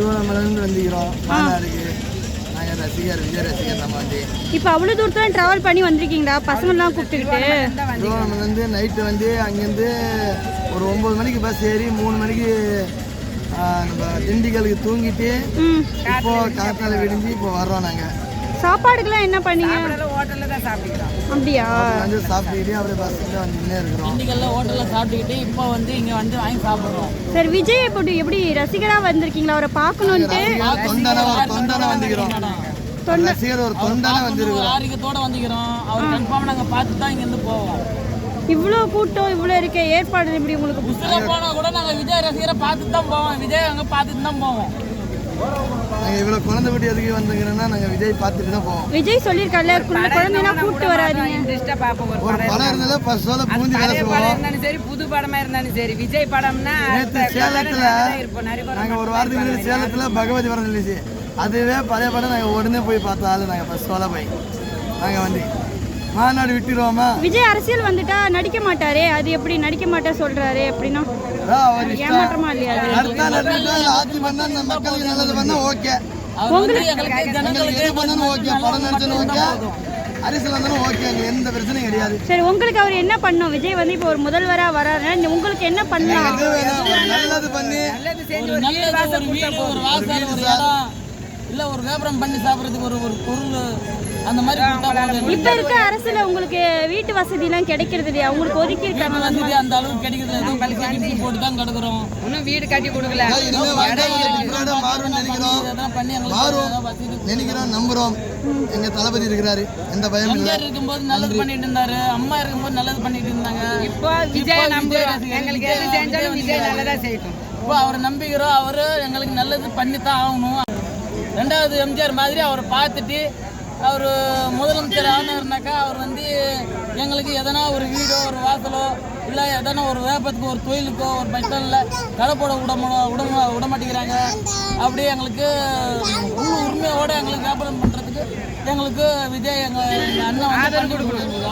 திருவண்ணாமலையிலேருந்து வந்துக்கிறோம். மாநாடுக்கு நாங்கள் ரசிகர், விஜய் ரசிகர் நம்ம வந்து. இப்போ அவ்வளோ தூரத்தில் ட்ராவல் பண்ணி வந்திருக்கீங்களா பசங்கள்லாம் கூப்பிட்டுக்கிட்டு? திருவண்ணாமலைலேருந்து நைட்டு வந்து அங்கேருந்து ஒரு 9 மணிக்கு பஸ் ஏறி 3 மணிக்கு நம்ம திண்டுக்கலுக்கு தூங்கிட்டு இப்போ காத்தால விடிஞ்சு இப்போ வர்றோம். நாங்கள் சாப்பாடுக்கெல்லாம் என்ன பண்ணீங்க? ஹோட்டலில் தான் சாப்பிட்டுக்கிறோம். அப்படியா? வந்து சாப்பிட்டுக்கிட்டே அப்படியே பஸ்ஸில் வந்துக்கிட்டே இருக்கிறோம். திண்டுக்கல்ல ஹோட்டலில் சாப்பிட்டுக்கிட்டு இப்போ வந்து இங்கே வந்து வாங்கி சாப்பிட்றோம். சரி, விஜய் எப்படி ரசிகராக வந்திருக்கீங்களா? அவரை பார்க்கணுன்ட்டு தொண்டான வந்துக்கிறோம். ரசிகர் ஒரு தொண்டான வந்துருக்கிறோம். ஆரோக்கியத்தோட வந்துக்கிறோம். அவர் கன்ஃபார்ம் நாங்கள் பார்த்து தான் இங்கேருந்து போவோம். இவ்வளோ கூட்டம் இவ்வளோ இருக்க ஏற்பாடு எப்படி உங்களுக்கு? புதுசில் போனால் கூட நாங்கள் விஜய் ரசிகரை பார்த்துட்டு தான் போவோம். விஜய் அங்கே பார்த்துட்டு தான் போவோம். நாங்கள் இவ்வளோ குழந்தை குட்டி எதுக்கு வந்துக்கிறோன்னா நாங்கள் விஜய் பார்த்துட்டு தான் போவோம். விஜய் சொல்லியிருக்காருல குழந்தைனா கூப்பிட்டு வராதீங்க. ஒரு படம் இருந்தாலும் ஃபர்ஸ்ட் ஷோல பூந்தி வேலை செய்வோம். சரி, புது படமா இருந்தாலும் சரி, விஜய் படம்னா நேற்று சேலத்தில் நாங்கள் ஒரு வாரத்துக்கு முன்னாடி சேலத்தில் பகவதி படம் ரிலீஸ். அதுவே பழைய படம் நாங்கள் உடனே போய் பார்த்த ஆளு. நாங்கள் ஃபர்ஸ்ட் ஷோல போய் நாங்கள் வந்து மாநாடு விட்டுருவோமா? விஜய் அரசியல் வந்துட்டா நடிக்க மாட்டாரே, அது எப்படி நடிக்க மாட்டா சொல்றாரு? அப்படின்னா ஏமாற்றமா இல்லையா? ஆட்சி பண்ணா நம்ம மக்களுக்கு நல்லது பண்ணா ஓகே, உங்களுக்கு எது பண்ணாலும் ஓகே, படம் நடிச்சாலும் ஓகே, அரசியல் வந்தாலும் ஓகே, எந்த பிரச்சனையும் கிடையாது. சரி, உங்களுக்கு அவர் என்ன பண்ணணும்? விஜய் வந்து இப்போ ஒரு முதல்வரா வராரு, உங்களுக்கு என்ன பண்ணலாம்? நல்லது பண்ணி ஒரு வாசல், ஒரு இடம், இல்லை ஒரு வியாபாரம் பண்ணி சாப்பிட்றதுக்கு ஒரு பொருள் அந்த மாதிரி. இப்ப இருக்க அரசுல உங்களுக்கு வீட்டு வசதி எல்லாம் கிடைக்கிறது இல்லையா? உங்களுக்கு ஒதுக்கி இருக்காங்க வசதி அந்த அளவுக்கு கிடைக்கிறது. ஏதோ கல்வி போட்டு தான் கிடக்குறோம். இன்னும் வீடு கட்டி கொடுக்கல. நினைக்கிறோம், நம்புறோம். எங்க தளபதி இருக்கிறாரு, எந்த பயம் இல்லை. இருக்கும்போது நல்லது பண்ணிட்டு இருந்தாரு, அம்மா இருக்கும்போது நல்லது பண்ணிட்டு இருந்தாங்க. இப்போ விஜய் நம்புறோம். எங்களுக்கு எது செஞ்சாலும் விஜய் நல்லதா செய்யட்டும். இப்போ அவரை நம்பிக்கிறோம். அவரு எங்களுக்கு நல்லது பண்ணித்தான் ஆகணும். 2வது எம்ஜிஆர் மாதிரி அவரை பார்த்துட்டு அவர் முதலமைச்சர் ஆனார்னாக்கா அவர் வந்து எங்களுக்கு எதனா ஒரு வீடோ ஒரு வாசலோ இல்லை எதனா ஒரு வியாபாரத்துக்கு ஒரு தொழிலுக்கோ ஒரு பஸ் ஸ்டாண்டில் கடை போட விட மாட்டேங்கிறாங்க. அப்படியே எங்களுக்கு உரிமையோடு எங்களுக்கு வியாபாரம் பண்ணுறதுக்கு எங்களுக்கு விஜய் எங்கள் அண்ணன் ஆதரவு கொடுக்கணும்.